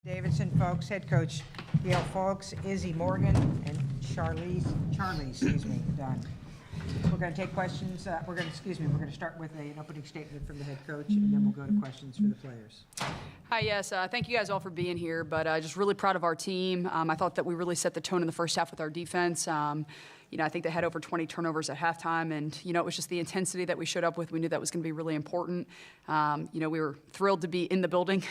Davidson folks, head coach Gail Folks, Izzy Morgan, and Charlie, Dunn. We're going to take questions. We're going to start with an opening statement from the head coach, and then we'll go to questions for the players. Hi, yes. Thank you guys all for being here, but just really proud of our team. I thought that we really set the tone in the first half with our defense. I think they had over 20 turnovers at halftime, and, it was just the intensity that we showed up with. We knew that was going to be really important. We were thrilled to be in the building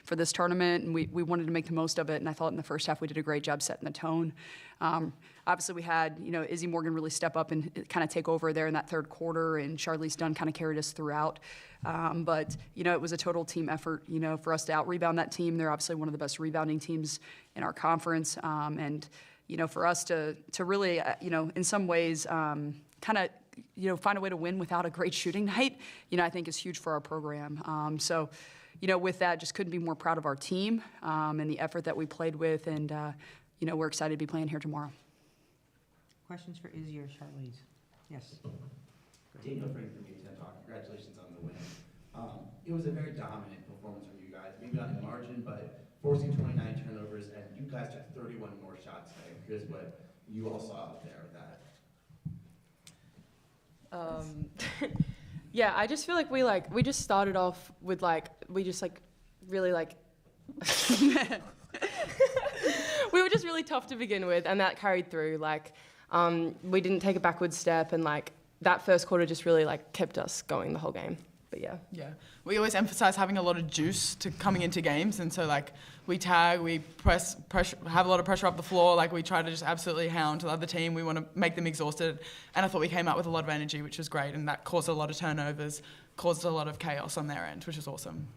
for this tournament, and we wanted to make the most of it, and I thought in the first half we did a great job setting the tone. Obviously, we had, Izzy Morgan really step up and kind of take over there in that third quarter, and Charlize Dunn kind of carried us throughout. But it was a total team effort, for us to out-rebound that team. They're obviously one of the best rebounding teams in our conference. And for us to really, in some ways, kind of, find a way to win without a great shooting night, I think is huge for our program. So, with that, just couldn't be more proud of our team and the effort that we played with. And, we're excited to be playing here tomorrow. Questions for Izzy or Charlize? Yes. Daniel Frank from Dayton Talk. Congratulations on the win. It was a very dominant performance from you guys. Maybe not in margin, but forcing 29 turnovers, and you guys took 31 more shots today. Here's what you all saw out there with that. Yeah, I just feel like we just started off with really we were just really tough to begin with, and that carried through. We didn't take a backward step, and that first quarter just really kept us going the whole game. But yeah. Yeah, we always emphasize having a lot of juice to coming into games, and so we tag, we pressure, have a lot of pressure up the floor. We try to just absolutely hound the other team. We want to make them exhausted, and I thought we came out with a lot of energy, which was great, and that caused a lot of turnovers, caused a lot of chaos on their end, which was awesome.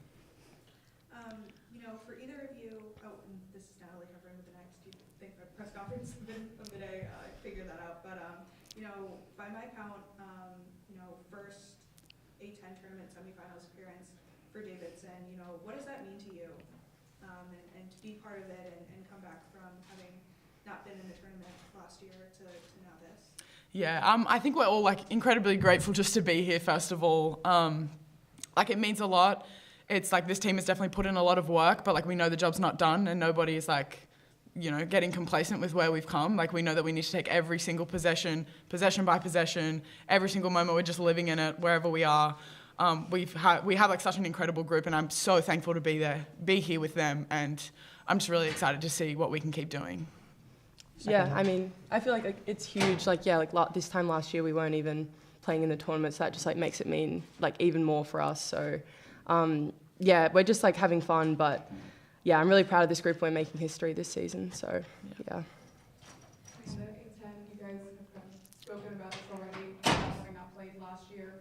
For either of you, and this is Natalie covering with the next. Do you think the press conference of the day figured that out? But by my count, first A10 tournament semifinals appearance for Davidson. What does that mean to you? And to be part of it and come back from having not been in the tournament last year to now this. Yeah, I think we're all incredibly grateful just to be here. First of all, it means a lot. It's this team has definitely put in a lot of work, but we know the job's not done, and nobody is getting complacent with where we've come. We know that we need to take every single possession by possession, every single moment. We're just living in it wherever we are. We have such an incredible group, and I'm so thankful to be here with them, and I'm just really excited to see what we can keep doing. Yeah, I feel like it's huge. This time last year we weren't even playing in the tournament, so that just makes it mean even more for us. So yeah, we're just having fun, but yeah, I'm really proud of this group. We're making history this season, so yeah. In the A10, you guys have spoken about this already, having not played last year.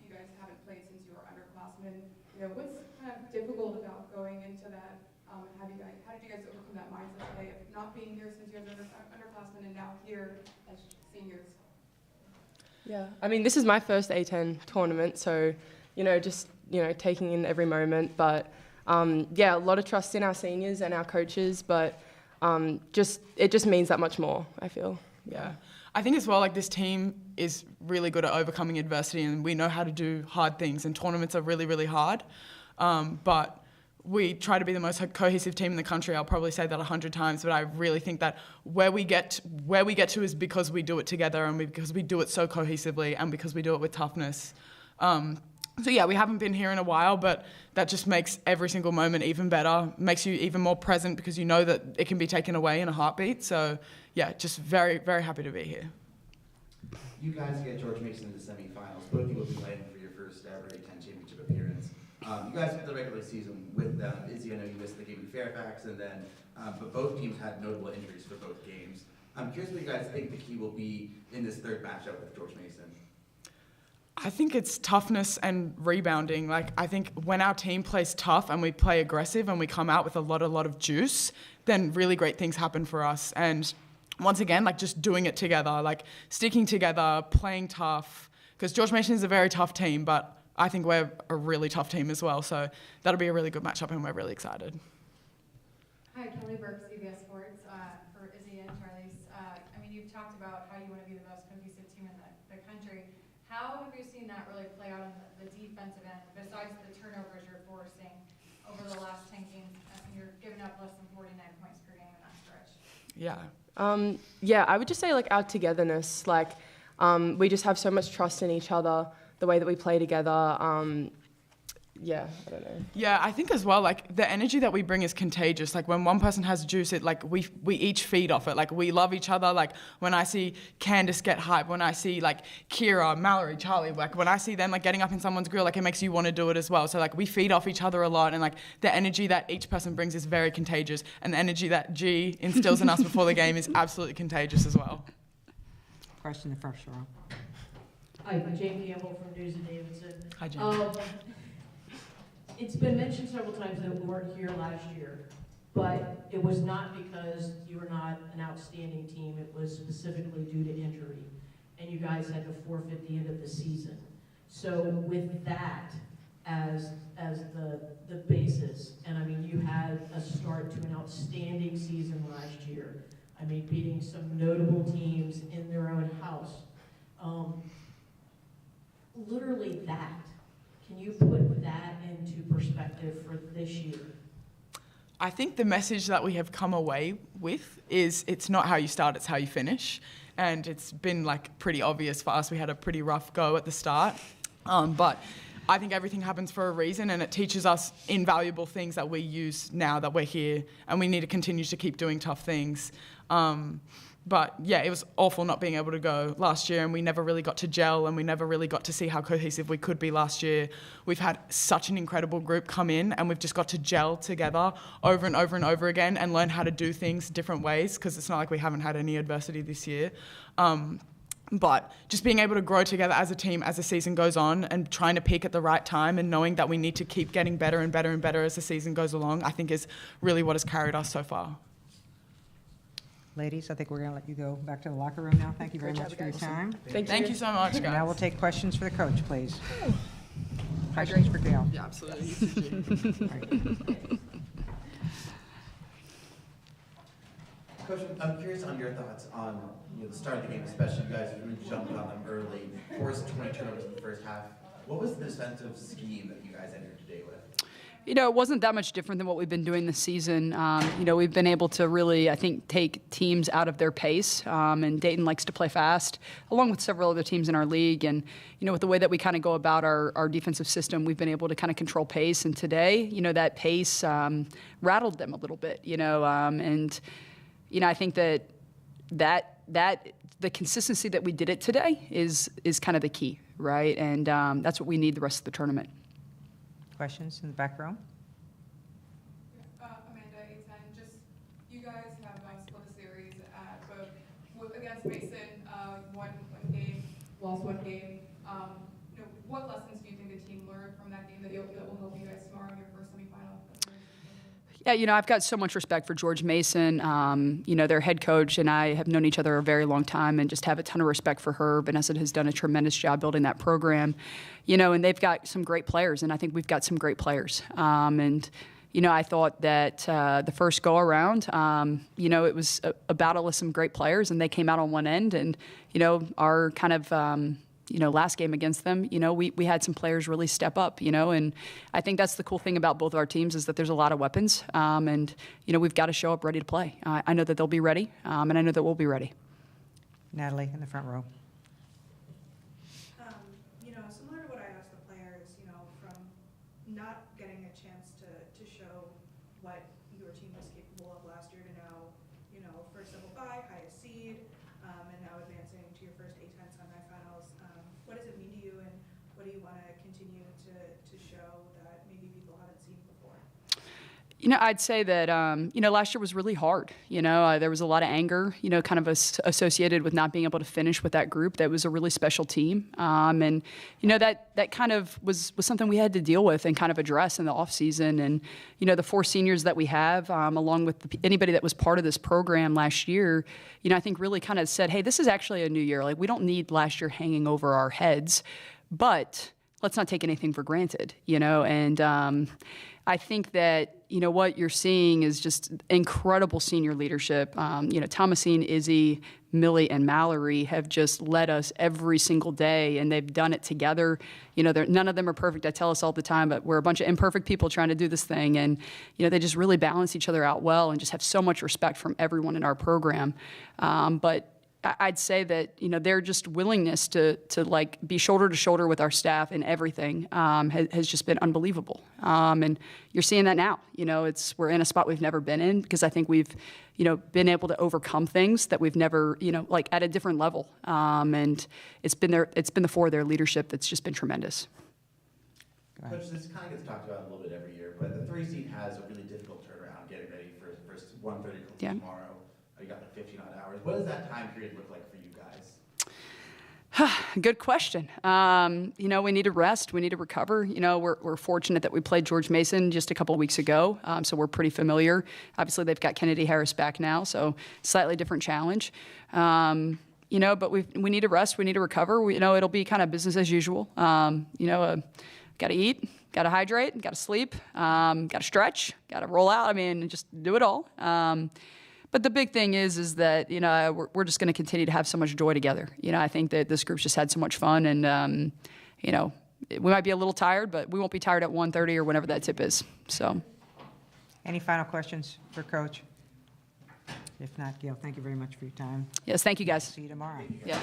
You guys haven't played since you were underclassmen. What's kind of difficult about going into that? How did you guys overcome that mindset today of not being here since you were underclassmen and now here as seniors? Yeah, this is my first A10 tournament, so taking in every moment, but yeah, a lot of trust in our seniors and our coaches, but it just means that much more, I feel. Yeah. I think as well, this team is really good at overcoming adversity, and we know how to do hard things, and tournaments are really, really hard. But we try to be the most cohesive team in the country. I'll probably say that 100 times, but I really think that where we get to is because we do it together, and because we do it so cohesively, and because we do it with toughness. So yeah, we haven't been here in a while, but that just makes every single moment even better, makes you even more present because you know that it can be taken away in a heartbeat. So yeah, just very, very happy to be here. You guys get George Mason in the semifinals. Both of you will be playing for your first ever A10 championship appearance. You guys went the regular season with them. Izzy, I know you missed the game in Fairfax, and then, but both teams had notable injuries for both games. I'm curious what you guys think the key will be in this third matchup with George Mason. I think it's toughness and rebounding. I think when our team plays tough and we play aggressive and we come out with a lot of juice, then really great things happen for us. And once again, just doing it together, sticking together, playing tough. Because George Mason is a very tough team, but I think we're a really tough team as well. So that'll be a really good matchup, and we're really excited. Hi, Kelly Burke, CBS Sports, for Izzy and Charlize. You've talked about how you want to be the most cohesive team in the country. How have you seen that really play out on the defensive end, besides the turnovers you're forcing over the last 10 games? You're giving putting up less than 49 points per game in that stretch? Yeah. Yeah, I would just say like our togetherness, like we just have so much trust in each other, the way that we play together. Yeah, I don't know. Yeah, I think as well, like the energy that we bring is contagious. Like when one person has juice, it like we each feed off it. Like we love each other. Like when I see Candace get hype, when I see like Kira, Mallory, Charlie, like when I see them like getting up in someone's grill, like it makes you want to do it as well. So like we feed off each other a lot, and like the energy that each person brings is very contagious, and the energy that G instills in us before the game is absolutely contagious as well. Question in the first row. Hi, Jane Campbell from News of Davidson. Hi, Jen. It's been mentioned several times that we weren't here last year, but it was not because you were not an outstanding team. It was specifically due to injury, and you guys had to forfeit the end of the season. So with that as the basis, and I mean, you had a start to an outstanding season last year. I mean, beating some notable teams in their own house. Literally that. Can you put that into perspective for this year? I think the message that we have come away with is it's not how you start, it's how you finish. And it's been like pretty obvious for us. We had a pretty rough go at the start. But I think everything happens for a reason, and it teaches us invaluable things that we use now that we're here, and we need to continue to keep doing tough things. But yeah, it was awful not being able to go last year, and we never really got to gel, and we never really got to see how cohesive we could be last year. We've had such an incredible group come in, and we've just got to gel together over and over and over again and learn how to do things different ways, because it's not like we haven't had any adversity this year. But just being able to grow together as a team as the season goes on, and trying to peak at the right time, and knowing that we need to keep getting better and better and better as the season goes along, I think is really what has carried us so far. Ladies, I think we're going to let you go back to the locker room now. Thank you very much for your time. Thank you so much, guys. Now we'll take questions for the coach, please. Questions for Gail. Yeah, absolutely. Coach, I'm curious on your thoughts on the start of the game, especially you guys really jumped on them early, forced 20 turnovers in the first half. What was the defensive scheme that you guys entered today with? You know, it wasn't that much different than what we've been doing this season. You know, we've been able to really, I think, take teams out of their pace. And Dayton likes to play fast, along with several other teams in our league. And, you know, with the way that we kind of go about our defensive system, we've been able to kind of control pace. And today, you know, that pace rattled them a little bit, you know. And, you know, I think that the consistency that we did it today is kind of the key, right? And that's what we need the rest of the tournament. Questions in the back row? Amanda, A10, just you guys have split the series both against Mason, won one game, lost one game. You know, what lessons do you think the team learned from that game that will help you guys tomorrow in your first semifinal? Yeah, you know, I've got so much respect for George Mason. You know, their head coach and I have known each other a very long time, and just have a ton of respect for her. Vanessa has done a tremendous job building that program. You know, and they've got some great players, and I think we've got some great players. And, you know, I thought that the first go-around, you know, it was a battle with some great players, and they came out on one end. And, you know, our kind of you know, last game against them, you know, we had some players really step up, you know, and I think that's the cool thing about both of our teams is that there's a lot of weapons, and, you know, we've got to show up ready to play. I know that they'll be ready, and I know that we'll be ready. Natalie, in the front row. You know, similar to what I asked the players, you know, from not getting a chance to show what your team was capable of last year to now, you know, first double bye, highest seed, and now advancing to your first A10 semifinals. What does it mean to you, and what do you want to continue to show that maybe people haven't seen before? You know, I'd say that, you know, last year was really hard. You know, there was a lot of anger, you know, kind of associated with not being able to finish with that group. That was a really special team. And, you know, that kind of was something we had to deal with and kind of address in the offseason. And, you know, the 4 seniors that we have, along with anybody that was part of this program last year, you know, I think really kind of said, hey, this is actually a new year. Like, we don't need last year hanging over our heads, but let's not take anything for granted, you know. And I think that, you know, what you're seeing is just incredible senior leadership. You know, Thomasine, Izzy, Millie, and Mallory have just led us every single day, and they've done it together. You know, none of them are perfect. I tell us all the time, but we're a bunch of imperfect people trying to do this thing. And, you know, they just really balance each other out well and just have so much respect from everyone in our program. But I'd say that, you know, their just willingness to like be shoulder to shoulder with our staff and everything has just been unbelievable. And you're seeing that now. You know, we're in a spot we've never been in because I think we've, you know, been able to overcome things that we've never, you know, like at a different level. And it's been the four of their leadership that's just been tremendous. Coach, this kind of gets talked about a little bit every year, but the 3 seed has a really difficult turnaround getting ready for 1:30 tomorrow. You got like 15 odd hours. What does that time period look like for you guys? Good question. You know, we need to rest. We need to recover. You know, we're fortunate that we played George Mason just a couple of weeks ago, so we're pretty familiar. Obviously, they've got Kennedy Harris back now, so slightly different challenge. You know, but we need to rest. We need to recover. You know, it'll be kind of business as usual. You know, got to eat, got to hydrate, got to sleep, got to stretch, got to roll out. I mean, just do it all. But the big thing is that, you know, we're just going to continue to have so much joy together. You know, I think that this group's just had so much fun, and, you know, we might be a little tired, but we won't be tired at 1:30 or whenever that tip is. So, Any final questions for Coach? If not, Gail, thank you very much for your time. yes, thank you, guys. See you tomorrow. Yeah.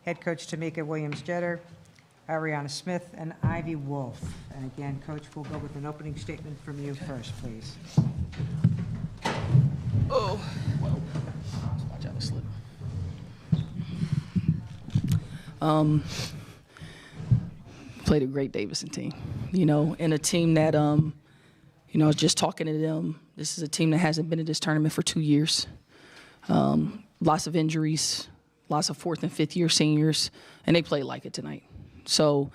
head coach Tamika Williams-Jeter, Ariana Smith, and Ivy Wolf. And again, Coach, we'll go with an opening statement from you first, please. Oh, well, watch out, slip. Played a great Davidson team, and a team that, I was just talking to them. This is a team that hasn't been in this tournament for 2 years. Lots of injuries, lots of fourth and fifth year seniors, and they played like it tonight. So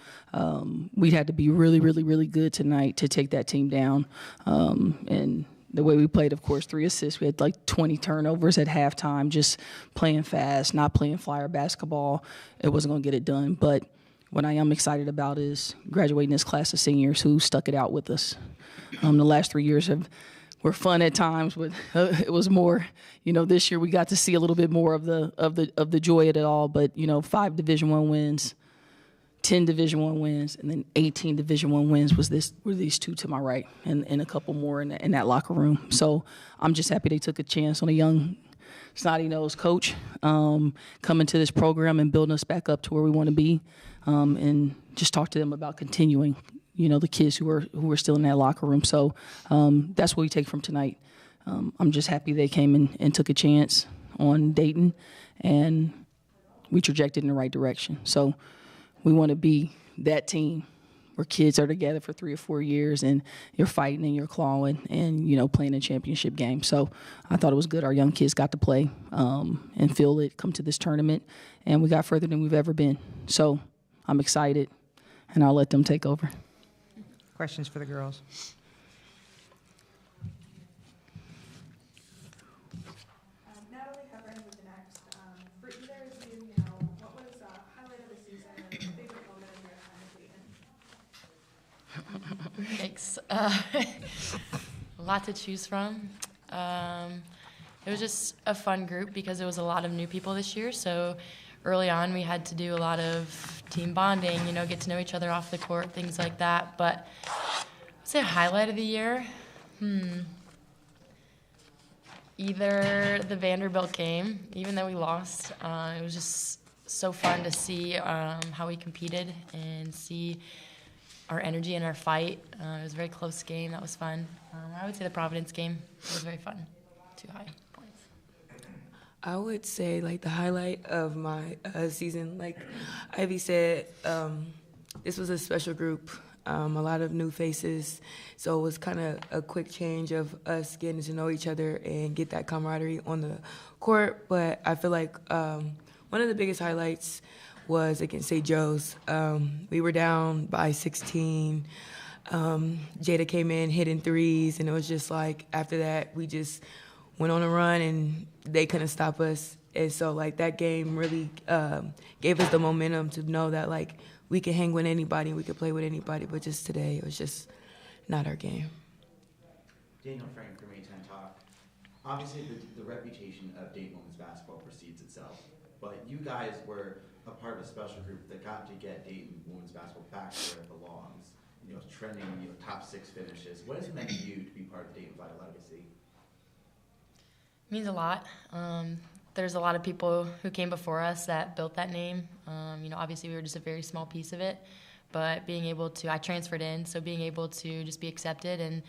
we had to be really, really, really good tonight to take that team down. And the way we played, of course, 3 assists. We had like 20 turnovers at halftime, just playing fast, not playing flyer basketball. It wasn't going to get it done. But what I am excited about is graduating this class of seniors who stuck it out with us. The last 3 years were fun at times, but it was more. This year we got to see a little bit more of the joy of it all. But 5 Division I wins, 10 Division I wins, and then 18 Division I wins were these 2 to my right, and a couple more in that locker room. So I'm just happy they took a chance on a young, snotty-nosed coach coming to this program and building us back up to where we want to be, and just talk to them about continuing. The kids who are still in that locker room. So that's what we take from tonight. I'm just happy they came and took a chance on Dayton, and we trajected in the right direction. So we want to be that team where kids are together for 3 or 4 years and you're fighting and you're clawing and, playing a championship game. So I thought it was good. Our young kids got to play and feel it, come to this tournament, and we got further than we've ever been. So I'm excited, and I'll let them take over. Questions for the girls? Natalie Hepburn with the next. For either of you, what was the highlight of the season and favorite moment of your time at Dayton? Thanks. A lot to choose from. It was just a fun group because it was a lot of new people this year. So early on, we had to do a lot of team bonding, get to know each other off the court, things like that. But I'd say highlight of the year, either the Vanderbilt game, even though we lost. It was just so fun to see how we competed and see our energy and our fight. It was a very close game. That was fun. I would say the Providence game was very fun. 2 high points. I would say the highlight of my season, like Ivy said, this was a special group, a lot of new faces, so it was kind of a quick change of us getting to know each other and get that camaraderie on the court. But I feel like one of the biggest highlights was against St. Joe's. We were down by 16. Jada came in hitting threes, and it was just after that we just went on a run and they couldn't stop us. And so that game really gave us the momentum to know that we could hang with anybody, we could play with anybody, but just today it was just not our game. Daniel Frank from A10 Talk. Obviously the reputation of Dayton women's basketball precedes itself, but you guys were a part of a special group that got to get Dayton women's basketball back where it belongs. Trending top 6 finishes. What has it meant to you to be part of Dayton's Vital legacy? It means a lot. There's a lot of people who came before us that built that name. Obviously we were just a very small piece of it, but being able to, I transferred in, so being able to just be accepted and,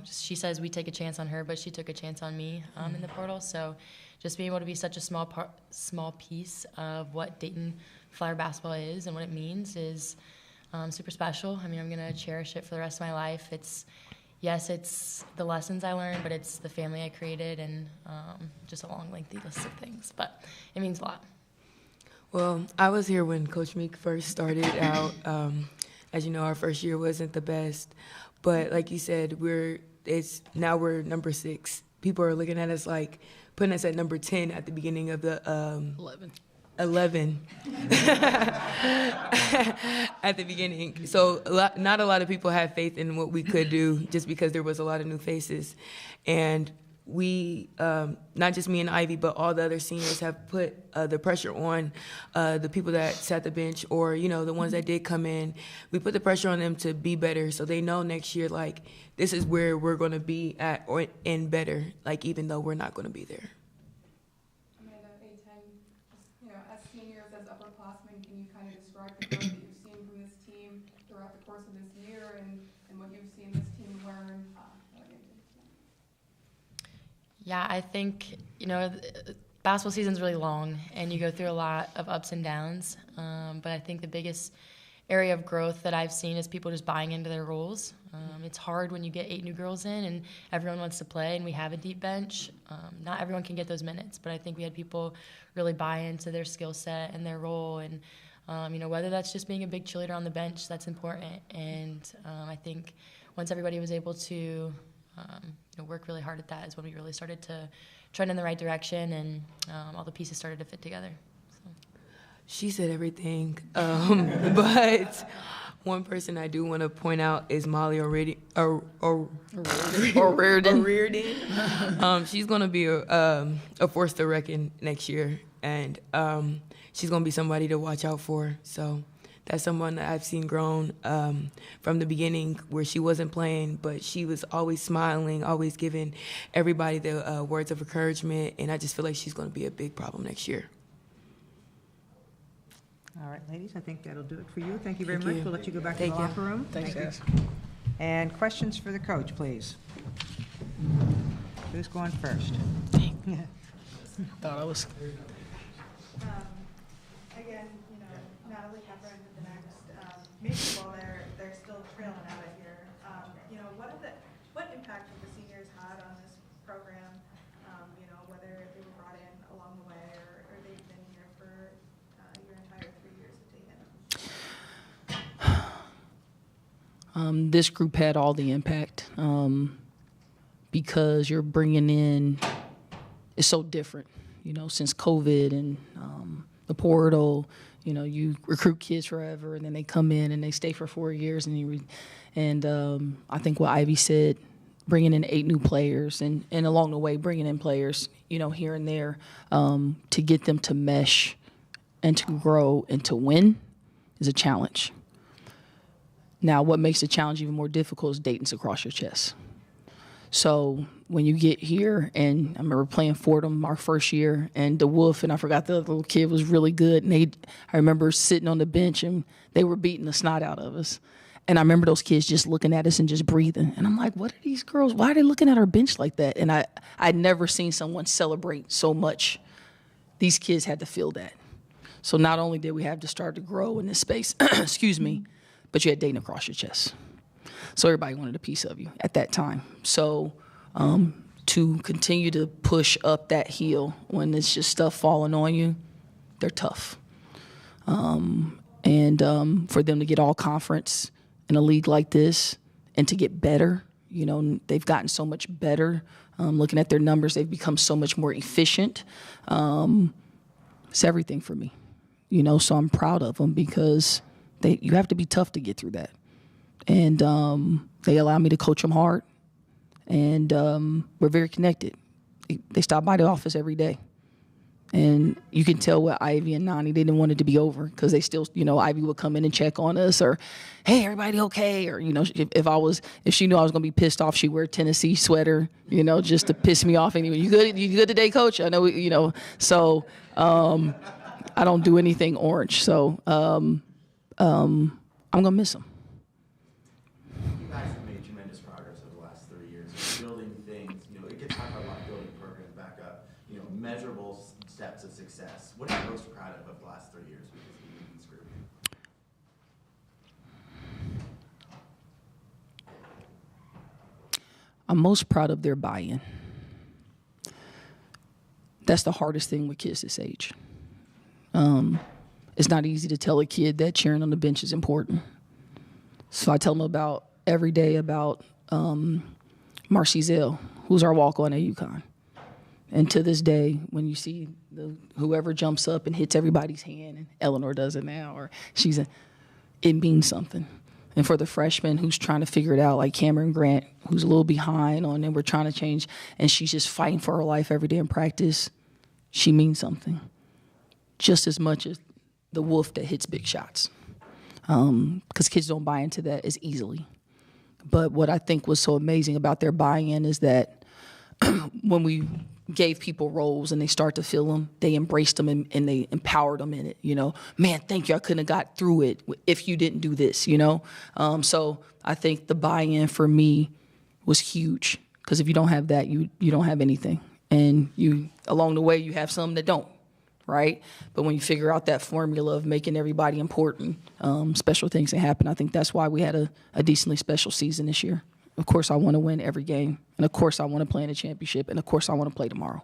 she says we take a chance on her, but she took a chance on me in the portal. So just being able to be such a small piece of what Dayton Flyer basketball is and what it means is super special. I'm going to cherish it for the rest of my life. It's the lessons I learned, but it's the family I created and just a long, lengthy list of things. But it means a lot. Well, I was here when Coach Meek first started out. As you know, our first year wasn't the best. But like you said, now we're number 6. People are looking at us putting us at number 10 at the beginning of the 11 at the beginning. So not a lot of people had faith in what we could do just because there was a lot of new faces. And we, not just me and Ivy, but all the other seniors have put the pressure on the people that sat the bench or, the ones that did come in. We put the pressure on them to be better so they know next year, this is where we're going to be at and better, even though we're not going to be there. Yeah, I think, basketball season's really long, and you go through a lot of ups and downs. But I think the biggest area of growth that I've seen is people just buying into their roles. It's hard when you get 8 new girls in and everyone wants to play and we have a deep bench. Not everyone can get those minutes, but I think we had people really buy into their skill set and their role. And, whether that's just being a big cheerleader on the bench, that's important. And I think once everybody was able to work really hard at that is when we really started to trend in the right direction, and all the pieces started to fit together. So. She said everything, but one person I do want to point out is Molly O'Reardon. She's going to be a force to reckon next year, and she's going to be somebody to watch out for. So that's someone that I've seen grown from the beginning, where she wasn't playing, but she was always smiling, always giving everybody the words of encouragement, and I just feel like she's going to be a big problem next year. All right, ladies, I think that'll do it for you. Thank you very Thank much. you. We'll let you go back Thank to the you. locker room. Thanks, Thank guys. you. And questions for the coach, please. Who's going first? Thought I was. Again, Natalie Hepburn with the next, maybe while they're still trailing out of here, what impact have the seniors had on this program? Whether they were brought in along the way or they've been here for your entire 3 years at Dayton? This group had all the impact because you're bringing in, it's so different, since COVID and the portal. You recruit kids forever, and then they come in and they stay for 4 years. And I think what Ivy said, bringing in 8 new players, and along the way bringing in players, here and there, to get them to mesh and to grow and to win is a challenge. Now, what makes the challenge even more difficult is Dayton's across your chest. So when you get here, and I remember playing Fordham our first year, and the Wolf, and I forgot the other little kid, was really good. And I remember sitting on the bench, and they were beating the snot out of us. And I remember those kids just looking at us and just breathing. And I'm like, what are these girls? Why are they looking at our bench like that? And I'd never seen someone celebrate so much. These kids had to feel that. So not only did we have to start to grow in this space, excuse me, but you had Dayton across your chest. So everybody wanted a piece of you at that time. So to continue to push up that hill when it's just stuff falling on you, they're tough. And for them to get all conference in a league like this and to get better, they've gotten so much better. Looking at their numbers, they've become so much more efficient. It's everything for me, so I'm proud of them because you have to be tough to get through that. And they allow me to coach them hard, and we're very connected. They stop by the office every day. And you can tell with Ivy and Nani, they didn't want it to be over because they still, Ivy would come in and check on us, or, hey, everybody okay? Or, if she knew I was going to be pissed off, she'd wear a Tennessee sweater, just to piss me off. Anyway, you good today, coach? I know, so I don't do anything orange. So I'm going to miss them. You guys have made tremendous progress over the last 3 years. Building things, it gets talked about building programs back up, measurable steps of success. What are you most proud of the last 3 years with this group? I'm most proud of their buy-in. That's the hardest thing with kids this age. It's not easy to tell a kid that cheering on the bench is important. So I tell them every day about Marcy Zell, who's our walk-on at UConn. And to this day, when you see whoever jumps up and hits everybody's hand, and Eleanor does it now, or it means something. And for the freshman who's trying to figure it out, like Cameron Grant, who's a little behind on, and we're trying to change, and she's just fighting for her life every day in practice, she means something. Just as much as the Wolf that hits big shots. Because kids don't buy into that as easily. But what I think was so amazing about their buy-in is that when we gave people roles and they start to feel them, they embraced them and they empowered them in it, Man, thank you, I couldn't have got through it if you didn't do this, So I think the buy-in for me was huge, because if you don't have that, you don't have anything. And along the way, you have some that don't, right? But when you figure out that formula of making everybody important, special things can happen. I think that's why we had a decently special season this year. Of course, I want to win every game. And of course, I want to play in a championship. And of course, I want to play tomorrow.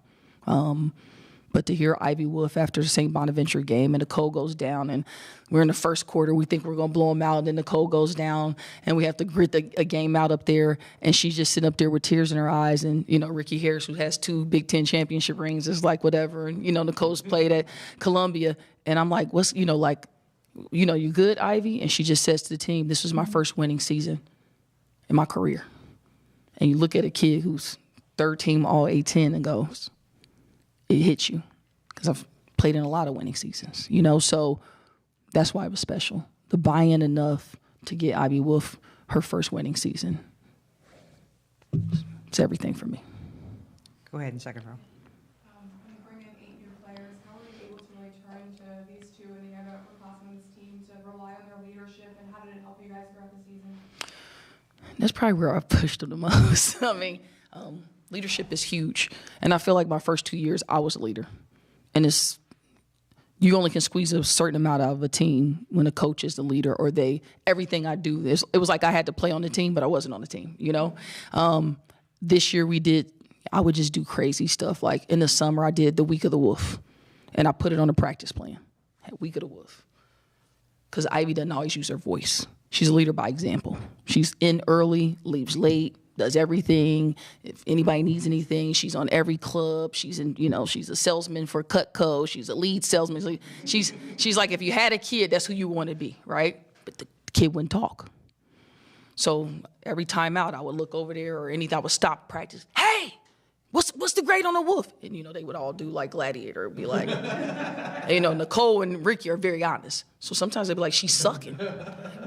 But to hear Ivy Wolf after the St. Bonaventure game and Nicole goes down and we're in the first quarter, we think we're going to blow them out, and then Nicole goes down and we have to grit a game out up there, and she's just sitting up there with tears in her eyes. And, Ricky Harris, who has 2 Big Ten championship rings, is like, whatever. And, Nicole's played at Columbia. And I'm like, you good, Ivy? And she just says to the team, this was my first winning season in my career. And you look at a kid who's 3rd team All A-10 and goes, it hits you, because I've played in a lot of winning seasons, so that's why it was special. The buy-in enough to get Ivy Wolf her first winning season. It's everything for me. Go ahead in second row. When you bring in 8 new players, how are you able to really turn to these 2 and the other upperclassmen on this team to rely on their leadership, and how did it help you guys throughout the season? That's probably where I've pushed them the most. Leadership is huge. And I feel like my first 2 years, I was a leader. And you only can squeeze a certain amount out of a team when a coach is the leader, or everything I do. It was like I had to play on the team, but I wasn't on the team, This year I would just do crazy stuff. Like in the summer, I did the Week of the Wolf, and I put it on the practice plan. Week of the Wolf. Because Ivy doesn't always use her voice. She's a leader by example. She's in early, leaves late, does everything. If anybody needs anything, she's on every club. She's she's a salesman for Cutco. She's a lead salesman. She's like, if you had a kid, that's who you want to be, right? But the kid wouldn't talk. So every time out, I would look over there, or anything, I would stop practice. Hey, what's the grade on the Wolf? And they would all do like Gladiator. It'd be like, Nicole and Ricky are very honest. So sometimes they'd be like, she's sucking.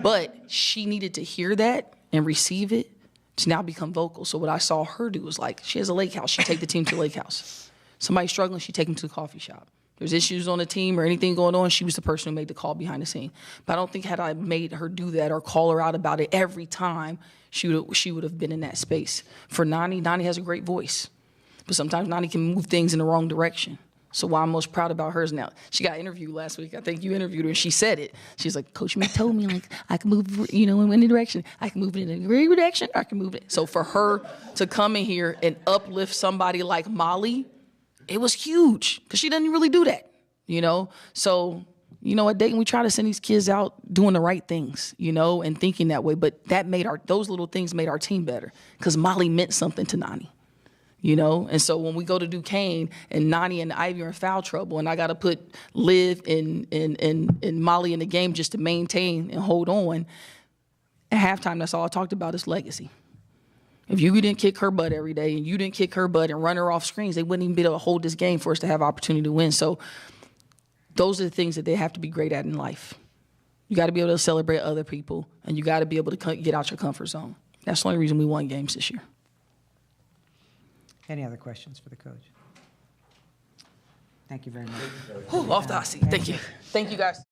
But she needed to hear that and receive it to now become vocal. So what I saw her do was, like, she has a lake house. She'd take the team to the lake house. Somebody's struggling, she'd take them to the coffee shop. There's issues on the team or anything going on, she was the person who made the call behind the scene. But I don't think had I made her do that or call her out about it every time, she would have been in that space. For Nani has a great voice. But sometimes Nani can move things in the wrong direction. So what I'm most proud about her is now, she got interviewed last week. I think you interviewed her, and she said it. She's like, Coach Mick told me, like, I can move, in any direction. I can move it in a great direction, I can move it. So for her to come in here and uplift somebody like Molly, it was huge, because she doesn't really do that, So, at Dayton, we try to send these kids out doing the right things, and thinking that way. But those little things made our team better, because Molly meant something to Nani. And so when we go to Duquesne and Nani and Ivy are in foul trouble, and I got to put Liv and Molly in the game just to maintain and hold on, at halftime, that's all I talked about is legacy. If you didn't kick her butt every day, and you didn't kick her butt and run her off screens, they wouldn't even be able to hold this game for us to have opportunity to win. So those are the things that they have to be great at in life. You got to be able to celebrate other people, and you got to be able to get out your comfort zone. That's the only reason we won games this year. Any other questions for the coach? Thank you very much. Off the hot seat. Thank you. Thank you, guys.